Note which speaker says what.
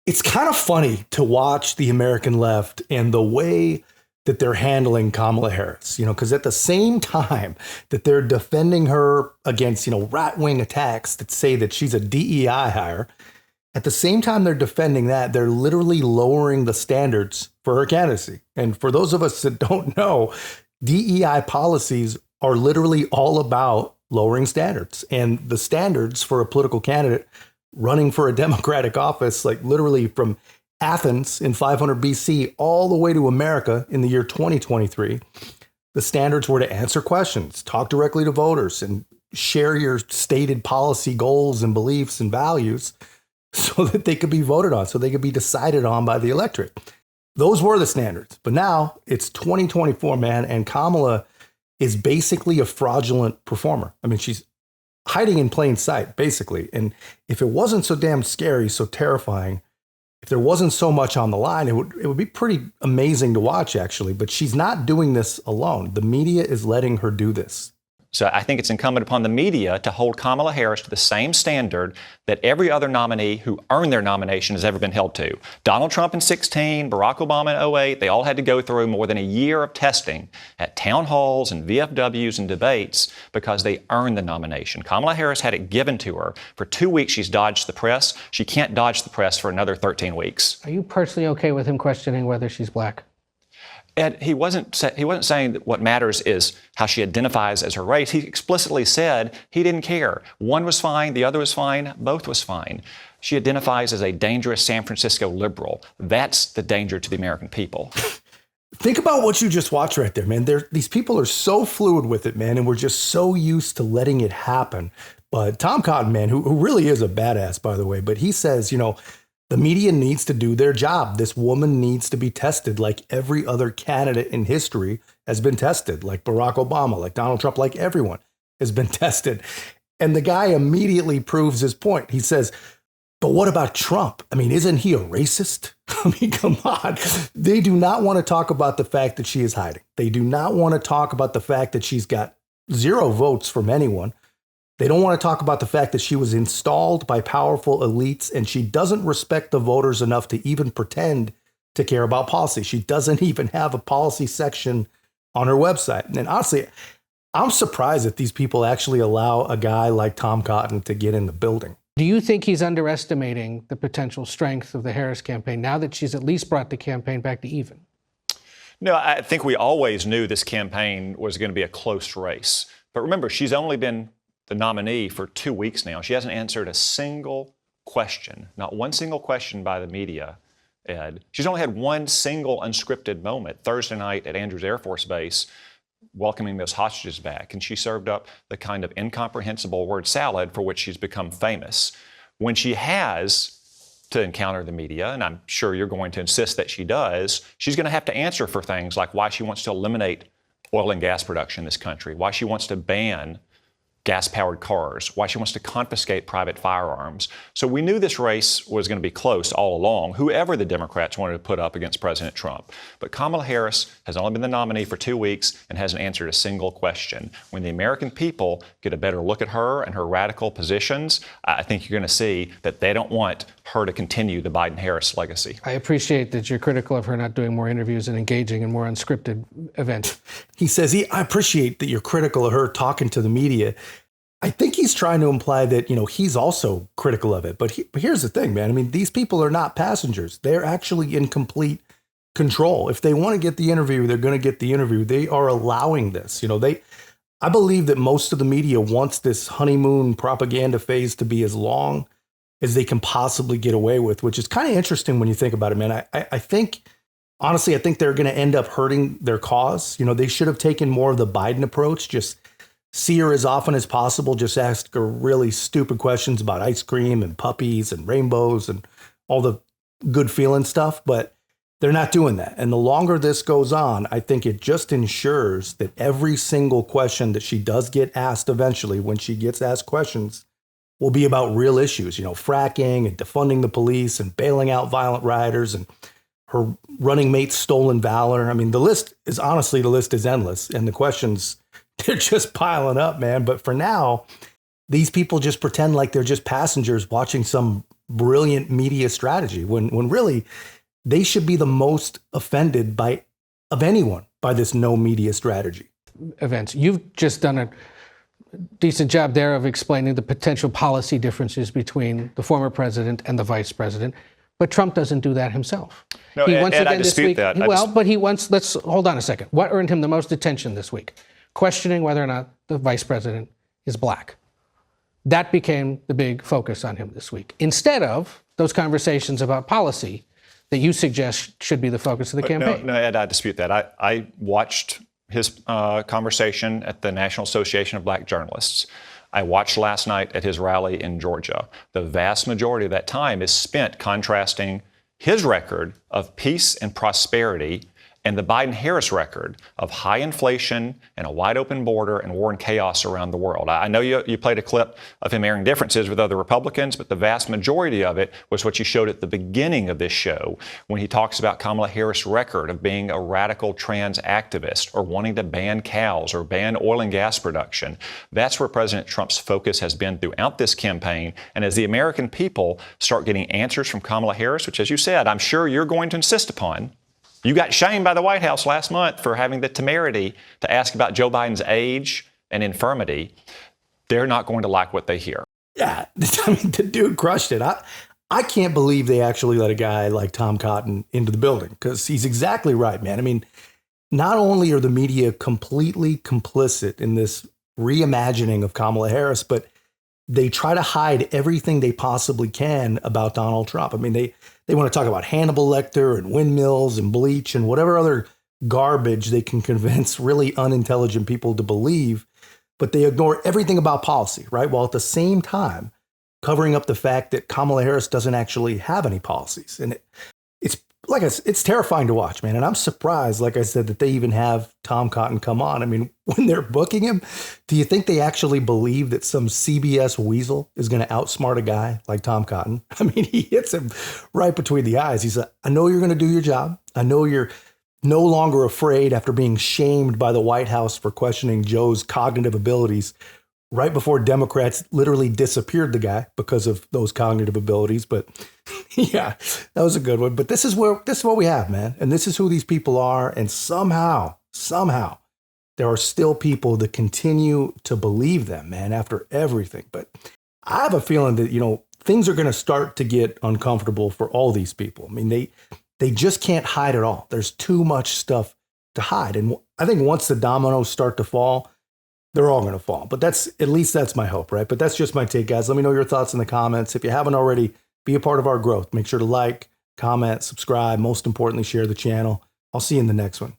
Speaker 1: It's kind of funny to watch the American left and the way that they're handling Kamala Harris, because at the same time that they're defending her against, right-wing attacks that say that she's a DEI hire, at the same time they're defending that, they're literally lowering the standards for her candidacy. And for those of us that don't know, DEI policies are literally all about lowering standards. And the standards for a political candidate running for a Democratic office, like literally from Athens in 500 BC all the way to America in the year 2023, the standards were to answer questions, talk directly to voters, and share your stated policy goals and beliefs and values so that they could be voted on, so they could be decided on by the electorate. Those were the standards. But now it's 2024, man, and Kamala is basically a fraudulent performer. I mean, she's hiding in plain sight, basically. And if it wasn't so damn scary, so terrifying, if there wasn't so much on the line, it would be pretty amazing to watch, actually. But she's not doing this alone. The media is letting her do this.
Speaker 2: So I think it's incumbent upon the media to hold Kamala Harris to the same standard that every other nominee who earned their nomination has ever been held to. Donald Trump in 2016, Barack Obama in 2008, they all had to go through more than a year of testing at town halls and VFWs and debates because they earned the nomination. Kamala Harris had it given to her. For 2 weeks, she's dodged the press. She can't dodge the press for another 13 weeks.
Speaker 3: Are you personally okay with him questioning whether she's black?
Speaker 2: Ed, he wasn't saying that what matters is how she identifies as her race. He explicitly said he didn't care. One was fine, the other was fine, both was fine. She identifies as a dangerous San Francisco liberal. That's the danger to the American people.
Speaker 1: Think about what you just watched right there, man. These people are so fluid with it, man, and we're just so used to letting it happen. But Tom Cotton, man, who really is a badass, by the way, but he says, the media needs to do their job. This woman needs to be tested like every other candidate in history has been tested, like Barack Obama, like Donald Trump, like everyone has been tested. And the guy immediately proves his point. He says, but what about Trump? I mean, isn't he a racist? I mean, come on. They do not want to talk about the fact that she is hiding. They do not want to talk about the fact that she's got 0 votes from anyone. They don't want to talk about the fact that she was installed by powerful elites and she doesn't respect the voters enough to even pretend to care about policy. She doesn't even have a policy section on her website. And honestly, I'm surprised that these people actually allow a guy like Tom Cotton to get in the building.
Speaker 3: Do you think he's underestimating the potential strength of the Harris campaign now that she's at least brought the campaign back to even?
Speaker 2: No, I think we always knew this campaign was going to be a close race. But remember, she's only been the nominee for 2 weeks now. She hasn't answered a single question, not one single question by the media, Ed. She's only had one single unscripted moment Thursday night at Andrews Air Force Base, welcoming those hostages back. And she served up the kind of incomprehensible word salad for which she's become famous. When she has to encounter the media, and I'm sure you're going to insist that she does, she's going to have to answer for things like why she wants to eliminate oil and gas production in this country, why she wants to ban gas-powered cars, why she wants to confiscate private firearms. So we knew this race was going to be close all along, whoever the Democrats wanted to put up against President Trump. But Kamala Harris has only been the nominee for 2 weeks and hasn't answered a single question. When the American people get a better look at her and her radical positions, I think you're going to see that they don't want her to continue the Biden-Harris legacy.
Speaker 3: I appreciate that you're critical of her not doing more interviews and engaging in more unscripted events.
Speaker 1: He says, I appreciate that you're critical of her talking to the media. I think he's trying to imply that, he's also critical of it. But here's the thing, man. I mean, these people are not passengers. They're actually in complete control. If they want to get the interview, they're going to get the interview. They are allowing this. I believe that most of the media wants this honeymoon propaganda phase to be as long as they can possibly get away with, which is kind of interesting when you think about it, man. I think, honestly, I think they're going to end up hurting their cause. They should have taken more of the Biden approach, just see her as often as possible, just ask her really stupid questions about ice cream and puppies and rainbows and all the good feeling stuff. But they're not doing that. And the longer this goes on, I think it just ensures that every single question that she does get asked eventually, when she gets asked questions, will be about real issues, fracking and defunding the police and bailing out violent rioters and her running mate's stolen valor. I mean, the list is endless. And the questions, they're just piling up, man. But for now, these people just pretend like they're just passengers watching some brilliant media strategy when really they should be the most offended of anyone by this no media strategy.
Speaker 3: Events. You've just done a decent job there of explaining the potential policy differences between the former president and the vice president. But Trump doesn't do that himself.
Speaker 2: No, Ed, I dispute that.
Speaker 3: Let's hold on a second. What earned him the most attention this week? Questioning whether or not the vice president is black. That became the big focus on him this week, instead of those conversations about policy that you suggest should be the focus of the campaign.
Speaker 2: No, Ed, I dispute that. I watched his conversation at the National Association of Black Journalists. I watched last night at his rally in Georgia. The vast majority of that time is spent contrasting his record of peace and prosperity and the Biden-Harris record of high inflation and a wide-open border and war and chaos around the world. I know you played a clip of him airing differences with other Republicans, but the vast majority of it was what you showed at the beginning of this show when he talks about Kamala Harris' record of being a radical trans activist or wanting to ban cows or ban oil and gas production. That's where President Trump's focus has been throughout this campaign. And as the American people start getting answers from Kamala Harris, which, as you said, I'm sure you're going to insist upon, you got shamed by the White House last month for having the temerity to ask about Joe Biden's age and infirmity. They're not going to like what they hear.
Speaker 1: Yeah, I mean, the dude crushed it. I can't believe they actually let a guy like Tom Cotton into the building, because he's exactly right, man. I mean, not only are the media completely complicit in this reimagining of Kamala Harris, but they try to hide everything they possibly can about Donald Trump. I mean, they want to talk about Hannibal Lecter and windmills and bleach and whatever other garbage they can convince really unintelligent people to believe, but they ignore everything about policy, right? While at the same time covering up the fact that Kamala Harris doesn't actually have any policies. And it's terrifying to watch, man. And I'm surprised, like I said, that they even have Tom Cotton come on. I mean, when they're booking him, do you think they actually believe that some CBS weasel is going to outsmart a guy like Tom Cotton? I mean, he hits him right between the eyes. He's like, I know you're going to do your job. I know you're no longer afraid after being shamed by the White House for questioning Joe's cognitive abilities right before Democrats literally disappeared the guy because of those cognitive abilities. But yeah, that was a good one. But this is what we have, man. And this is who these people are. And somehow, there are still people that continue to believe them, man, after everything. But I have a feeling that, things are going to start to get uncomfortable for all these people. I mean, they just can't hide it all. There's too much stuff to hide. And I think once the dominoes start to fall, they're all going to fall. But that's my hope, right? But that's just my take, guys. Let me know your thoughts in the comments. If you haven't already, be a part of our growth. Make sure to like, comment, subscribe. Most importantly, share the channel. I'll see you in the next one.